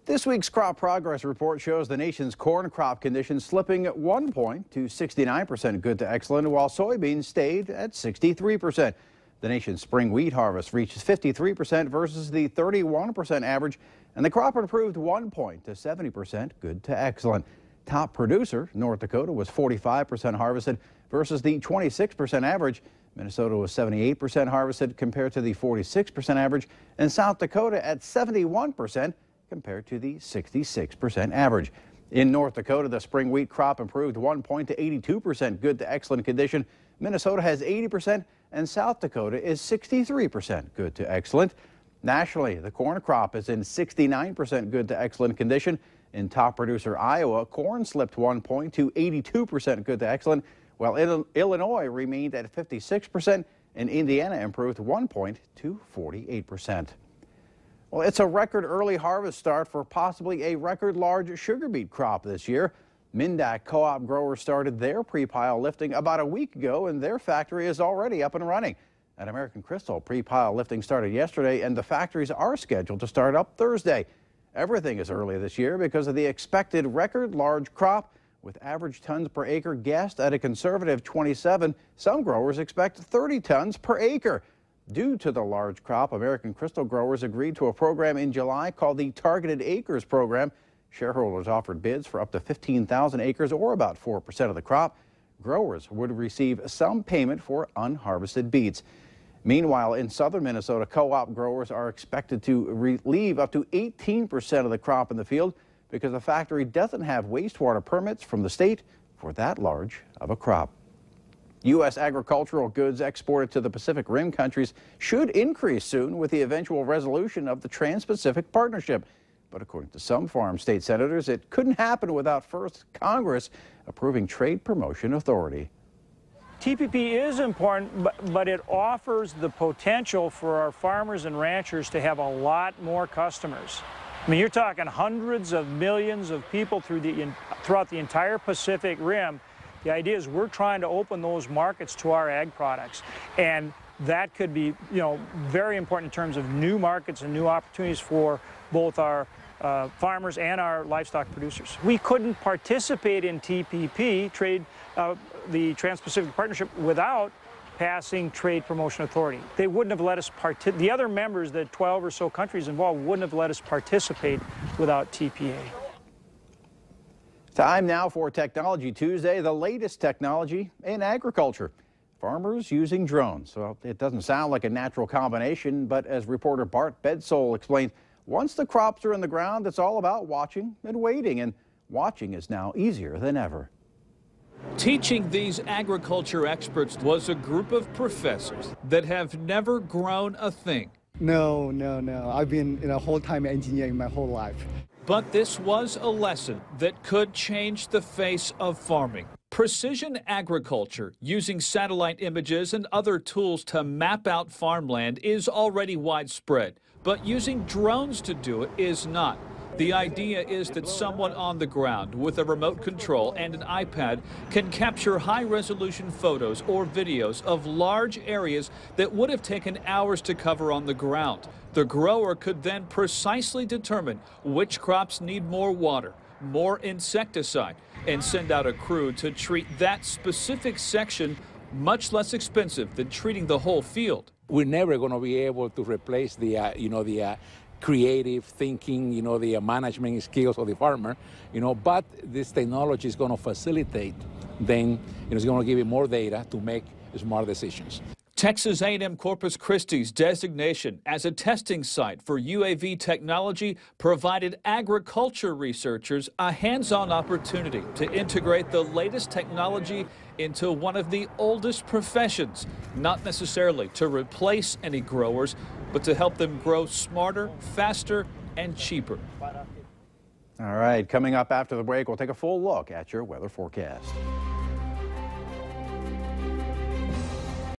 This week's crop progress report shows the nation's corn crop conditions slipping 1 point to 69% good to excellent, while soybeans stayed at 63%. The nation's spring wheat harvest reached 53% versus the 31% average, and the crop improved 1 point to 70% good to excellent. Top producer, North Dakota, was 45% harvested versus the 26% average. Minnesota was 78% harvested compared to the 46% average, and South Dakota at 71% compared to the 66% average. In North Dakota, the spring wheat crop improved 1 point to 82% good to excellent condition. Minnesota has 80%, and South Dakota is 63% good to excellent. Nationally, the corn crop is in 69% good to excellent condition. In top producer Iowa, corn slipped 1 point to 82% good to excellent, while Illinois remained at 56%, and Indiana improved 1 point to 48%. Well, it's a record early harvest start for possibly a record large sugar beet crop this year. Mindak co-op growers started their pre-pile lifting about a week ago, and their factory is already up and running. At American Crystal, pre-pile lifting started yesterday, and the factories are scheduled to start up Thursday. Everything is early this year because of the expected record large crop, with average tons per acre guessed at a conservative 27. Some growers expect 30 tons per acre. Due to the large crop, American Crystal growers agreed to a program in July called the Targeted Acres Program. Shareholders offered bids for up to 15,000 acres, or about 4% of the crop. Growers would receive some payment for unharvested beets. Meanwhile, in southern Minnesota, co-op growers are expected to leave up to 18% of the crop in the field because the factory doesn't have wastewater permits from the state for that large of a crop. U.S. agricultural goods exported to the Pacific Rim countries should increase soon with the eventual resolution of the Trans-Pacific Partnership. But according to some farm state senators, it couldn't happen without first Congress approving Trade Promotion Authority. TPP is important, but it offers the potential for our farmers and ranchers to have a lot more customers. I mean, you're talking hundreds of millions of people throughout the entire Pacific Rim. The idea is we're trying to open those markets to our ag products, and that could be, very important in terms of new markets and new opportunities for both our farmers and our livestock producers. We couldn't participate in TPP, the Trans-Pacific Partnership, without passing Trade Promotion Authority. They wouldn't have let us the other members, the 12 or so countries involved, wouldn't have let us participate without TPA. Time now for Technology Tuesday, the latest technology in agriculture. Farmers using drones. Well, it doesn't sound like a natural combination, but as reporter Bart Bedsole explained, once the crops are in the ground, it's all about watching and waiting, and watching is now easier than ever. Teaching these agriculture experts was a group of professors that have never grown a thing. No. I've been a whole-time engineering my whole life. But this was a lesson that could change the face of farming. Precision agriculture, using satellite images and other tools to map out farmland, is already widespread. But using drones to do it is not. The idea is that someone on the ground with a remote control and an iPad can capture high-resolution photos or videos of large areas that would have taken hours to cover on the ground. The grower could then precisely determine which crops need more water, more insecticide, and send out a crew to treat that specific section, much less expensive than treating the whole field. We're never going to be able to replace the creative thinking, the management skills of the farmer, but this technology is going to facilitate, then it's going to give you more data to make smart decisions. Texas A&M Corpus Christi's designation as a testing site for UAV technology provided agriculture researchers a hands-on opportunity to integrate the latest technology into one of the oldest professions, not necessarily to replace any growers, but to help them grow smarter, faster, and cheaper. All right, coming up after the break, we'll take a full look at your weather forecast.